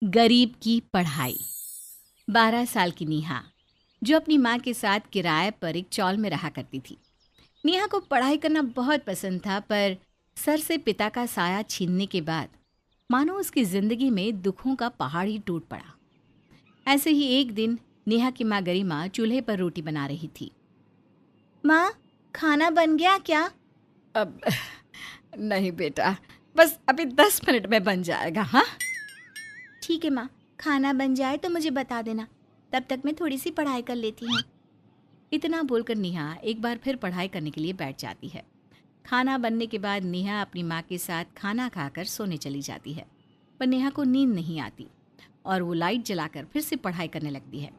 गरीब की पढ़ाई। 12 साल की नेहा, जो अपनी माँ के साथ किराए पर एक चॉल में रहा करती थी। नेहा को पढ़ाई करना बहुत पसंद था, पर सर से पिता का साया छीनने के बाद मानो उसकी जिंदगी में दुखों का पहाड़ ही टूट पड़ा। ऐसे ही एक दिन नेहा की माँ गरिमा चूल्हे पर रोटी बना रही थी। माँ, खाना बन गया क्या? अब नहीं बेटा, बस अभी 10 मिनट में बन जाएगा। हाँ, ठीक है माँ, खाना बन जाए तो मुझे बता देना, तब तक मैं थोड़ी सी पढ़ाई कर लेती हूँ। इतना बोलकर नेहा एक बार फिर पढ़ाई करने के लिए बैठ जाती है। खाना बनने के बाद नेहा अपनी माँ के साथ खाना खाकर सोने चली जाती है, पर नेहा को नींद नहीं आती और वो लाइट जलाकर फिर से पढ़ाई करने लगती है।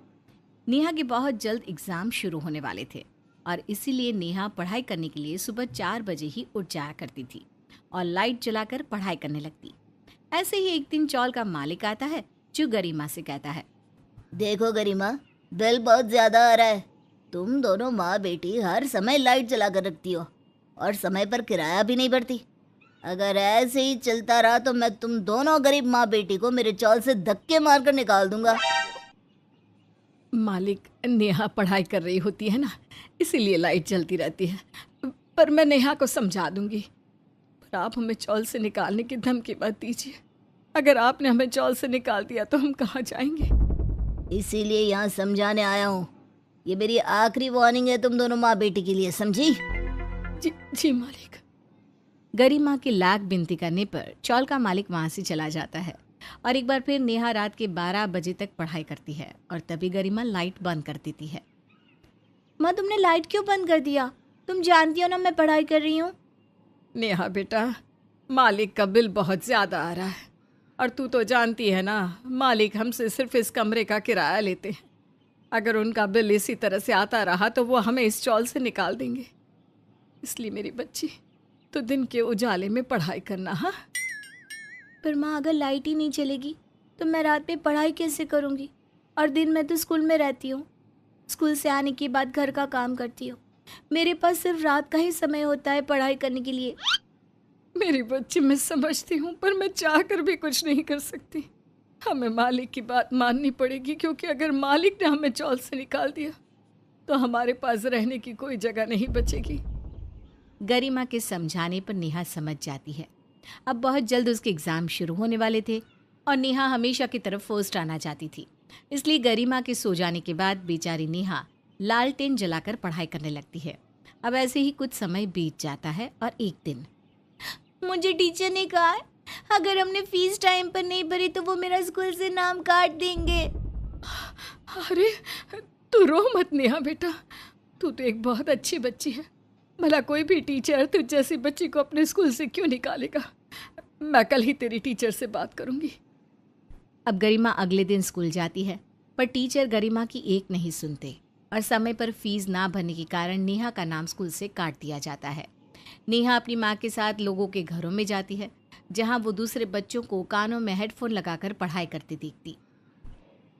नेहा के बहुत जल्द एग्ज़ाम शुरू होने वाले थे और इसीलिए नेहा पढ़ाई करने के लिए सुबह 4 बजे ही उठ जाया करती थी और लाइट जलाकर पढ़ाई करने लगती। ऐसे ही एक दिन चॉल का मालिक आता है, जो गरिमा से कहता है, देखो गरिमा, बिल बहुत ज्यादा आ रहा है। तुम दोनों माँ बेटी हर समय लाइट जला कर रखती हो और समय पर किराया भी नहीं भरती। अगर ऐसे ही चलता रहा तो मैं तुम दोनों गरीब माँ बेटी को मेरे चौल से धक्के मारकर निकाल दूंगा। मालिक, नेहा पढ़ाई कर रही होती है ना, इसीलिए लाइट जलती रहती है। पर मैं नेहा को समझा दूंगी। पर आप हमें चौल से निकालने की धमकी मत दीजिए। अगर आपने हमें चौल से निकाल दिया तो हम कहाँ जाएंगे? इसीलिए यहाँ समझाने आया हूँ। ये मेरी आखिरी वार्निंग है तुम दोनों माँ बेटी के लिए, समझी? जी जी मालिक। गरिमा की लाख विनती करने पर चॉल का मालिक वहां से चला जाता है और एक बार फिर नेहा रात के 12 बजे तक पढ़ाई करती है और तभी गरिमा लाइट बंद कर देती है। माँ, तुमने लाइट क्यों बंद कर दिया? तुम जानती हो ना मैं पढ़ाई कर रही हूँ। नेहा बेटा, मालिक का बिल बहुत ज़्यादा आ रहा है और तू तो जानती है ना, मालिक हमसे सिर्फ इस कमरे का किराया लेते हैं। अगर उनका बिल इसी तरह से आता रहा तो वो हमें इस चौल से निकाल देंगे। इसलिए मेरी बच्ची, तो दिन के उजाले में पढ़ाई करना। हाँ, पर माँ, अगर लाइट ही नहीं चलेगी तो मैं रात में पढ़ाई कैसे करूँगी? और दिन में तो स्कूल में रहती हूँ। स्कूल से आने के बाद घर का काम करती हूँ। मेरे पास सिर्फ रात का ही समय होता है पढ़ाई करने के लिए। मेरी बच्ची, मैं समझती हूँ, पर मैं चाह कर भी कुछ नहीं कर सकती। हमें मालिक की बात माननी पड़ेगी, क्योंकि अगर मालिक ने हमें चौल से निकाल दिया तो हमारे पास रहने की कोई जगह नहीं बचेगी। गरिमा के समझाने पर नेहा समझ जाती है। अब बहुत जल्द उसके एग्ज़ाम शुरू होने वाले थे और नेहा हमेशा की तरफ फर्स्ट आना चाहती थी। इसलिए गरिमा के सो जाने के बाद बेचारी नेहा लालटेन जलाकर पढ़ाई करने लगती है। अब ऐसे ही कुछ समय बीत जाता है और एक दिन, मुझे टीचर ने कहा है, अगर हमने फीस टाइम पर नहीं भरी तो वो मेरा स्कूल से नाम काट देंगे। अरे, तू रो मत नेहा बेटा, तू तो एक बहुत अच्छी बच्ची है। भला कोई भी टीचर तुझ जैसी बच्ची को अपने स्कूल से क्यों निकालेगा? मैं कल ही तेरी टीचर से बात करूंगी। अब गरिमा अगले दिन स्कूल जाती है, पर टीचर गरिमा की एक नहीं सुनते और समय पर फीस ना भरने के कारण नेहा का नाम स्कूल से काट दिया जाता है। नेहा अपनी माँ के साथ लोगों के घरों में जाती है, जहाँ वो दूसरे बच्चों को कानों में हेडफोन लगाकर पढ़ाई करती दिखती।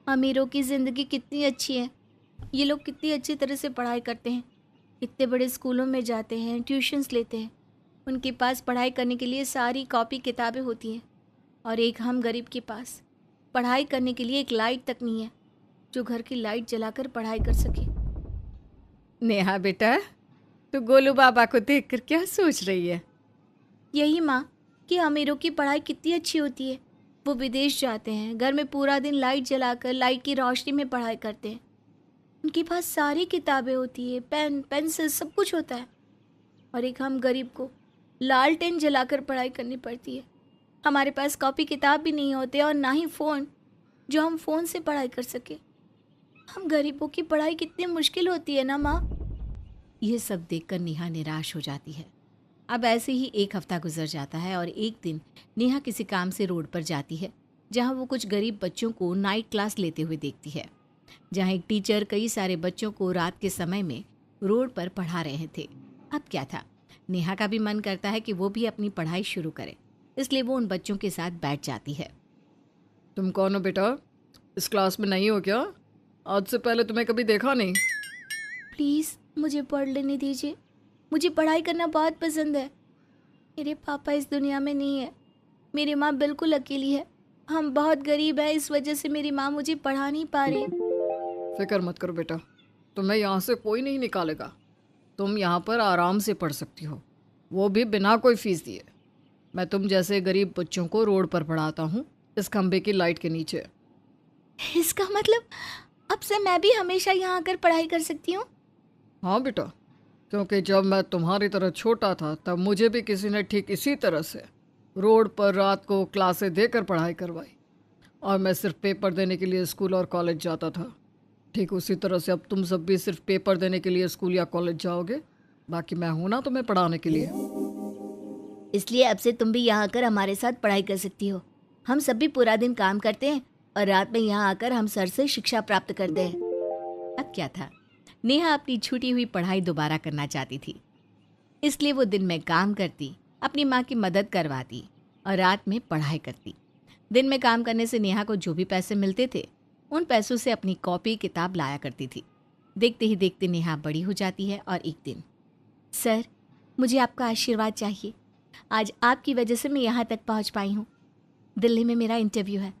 अमीरों की ज़िंदगी कितनी अच्छी है। ये लोग कितनी अच्छी तरह से पढ़ाई करते हैं, इतने बड़े स्कूलों में जाते हैं, ट्यूशन्स लेते हैं। उनके पास पढ़ाई करने के लिए सारी कॉपी किताबें होती हैं और एक हम गरीब के पास पढ़ाई करने के लिए एक लाइट तक नहीं है, जो घर की लाइट जलाकर पढ़ाई कर सके। नेहा बेटा, तू गोलू बाबा को देखकर क्या सोच रही है? यही माँ, कि अमीरों की पढ़ाई कितनी अच्छी होती है। वो विदेश जाते हैं, घर में पूरा दिन लाइट जलाकर लाइट की रोशनी में पढ़ाई करते हैं। उनके पास सारी किताबें होती है, पेन पेंसिल सब कुछ होता है, और एक हम गरीब को लालटेन जलाकर पढ़ाई करनी पड़ती है। हमारे पास कॉपी किताब भी नहीं होते और ना ही फ़ोन, जो हम फ़ोन से पढ़ाई कर सके। हम गरीबों की पढ़ाई कितनी मुश्किल होती है ना माँ। यह सब देखकर नेहा निराश हो जाती है। अब ऐसे ही एक हफ्ता गुजर जाता है और एक दिन नेहा किसी काम से रोड पर जाती है, जहाँ वो कुछ गरीब बच्चों को नाइट क्लास लेते हुए देखती है, जहाँ एक टीचर कई सारे बच्चों को रात के समय में रोड पर पढ़ा रहे थे। अब क्या था, नेहा का भी मन करता है कि वो भी अपनी पढ़ाई शुरू करे, इसलिए वो उन बच्चों के साथ बैठ जाती है। तुम कौन हो बेटा? इस क्लास में नहीं हो क्या? आज से पहले तुम्हें कभी देखा नहीं। प्लीज़ मुझे पढ़ लेने दीजिए, मुझे पढ़ाई करना बहुत पसंद है। मेरे पापा इस दुनिया में नहीं है, मेरी माँ बिल्कुल अकेली है। हम बहुत गरीब हैं, इस वजह से मेरी माँ मुझे पढ़ा नहीं पा रही। फिक्र मत करो बेटा, तुम्हें यहाँ से कोई नहीं निकालेगा। तुम यहाँ पर आराम से पढ़ सकती हो, वो भी बिना कोई फीस दिए। मैं तुम जैसे गरीब बच्चों को रोड पर पढ़ाता हूँ, इस खंबे की लाइट के नीचे। इसका मतलब अब से मैं भी हमेशा यहाँ आकर पढ़ाई कर सकती हूँ? हाँ बेटा, क्योंकि जब मैं तुम्हारी तरह छोटा था तब मुझे भी किसी ने ठीक इसी तरह से रोड पर रात को क्लासें देकर पढ़ाई करवाई, और मैं सिर्फ पेपर देने के लिए स्कूल और कॉलेज जाता था। ठीक उसी तरह से अब तुम सब भी सिर्फ पेपर देने के लिए स्कूल या कॉलेज जाओगे, बाकी मैं हूं ना तुम्हें पढ़ाने के लिए। इसलिए अब से तुम भी यहाँ आकर हमारे साथ पढ़ाई कर सकती हो। हम सब भी पूरा दिन काम करते हैं और रात में यहाँ आकर हम सर से शिक्षा प्राप्त करते हैं। अब क्या था, नेहा अपनी छूटी हुई पढ़ाई दोबारा करना चाहती थी, इसलिए वो दिन में काम करती, अपनी माँ की मदद करवाती और रात में पढ़ाई करती। दिन में काम करने से नेहा को जो भी पैसे मिलते थे, उन पैसों से अपनी कॉपी किताब लाया करती थी। देखते ही देखते नेहा बड़ी हो जाती है और एक दिन, सर, मुझे आपका आशीर्वाद चाहिए। आज आपकी वजह से मैं यहाँ तक पहुँच पाई हूँ। दिल्ली में मेरा इंटरव्यू है।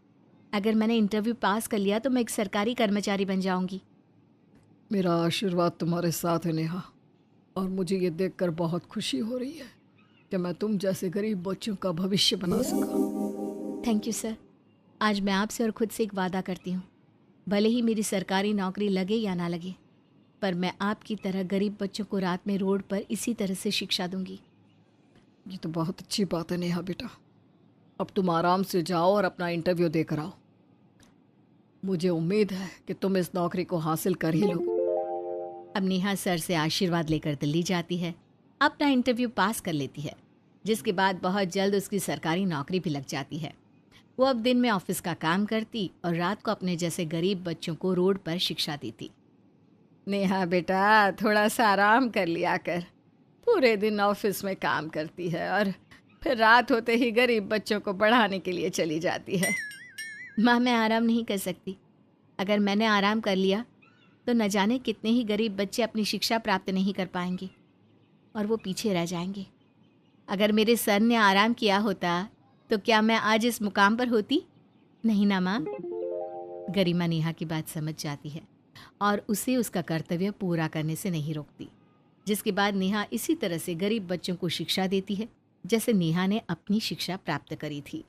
अगर मैंने इंटरव्यू पास कर लिया तो मैं एक सरकारी कर्मचारी बन जाऊँगी। मेरा आशीर्वाद तुम्हारे साथ है नेहा, और मुझे ये देखकर बहुत खुशी हो रही है कि मैं तुम जैसे गरीब बच्चों का भविष्य बना सका। Thank you sir. आज मैं आपसे और खुद से एक वादा करती हूँ, भले ही मेरी सरकारी नौकरी लगे या ना लगे, पर मैं आपकी तरह गरीब बच्चों को रात में रोड पर इसी तरह से शिक्षा दूंगी। ये तो बहुत अच्छी बात है नेहा बेटा। अब तुम आराम से जाओ और अपना इंटरव्यू देकर आओ। मुझे उम्मीद है कि तुम इस नौकरी को हासिल कर ही लोगे। अब नेहा सर से आशीर्वाद लेकर दिल्ली जाती है, अपना इंटरव्यू पास कर लेती है, जिसके बाद बहुत जल्द उसकी सरकारी नौकरी भी लग जाती है। वो अब दिन में ऑफिस का काम करती और रात को अपने जैसे गरीब बच्चों को रोड पर शिक्षा देती। नेहा बेटा, थोड़ा सा आराम कर लिया कर। पूरे दिन ऑफिस में काम करती है और फिर रात होते ही गरीब बच्चों को पढ़ाने के लिए चली जाती है। माँ, मैं आराम नहीं कर सकती। अगर मैंने आराम कर लिया तो न जाने कितने ही गरीब बच्चे अपनी शिक्षा प्राप्त नहीं कर पाएंगे और वो पीछे रह जाएंगे। अगर मेरे सर ने आराम किया होता तो क्या मैं आज इस मुकाम पर होती? नहीं ना माँ। गरिमा नेहा की बात समझ जाती है और उसे उसका कर्तव्य पूरा करने से नहीं रोकती, जिसके बाद नेहा इसी तरह से गरीब बच्चों को शिक्षा देती है जैसे नेहा ने अपनी शिक्षा प्राप्त करी थी।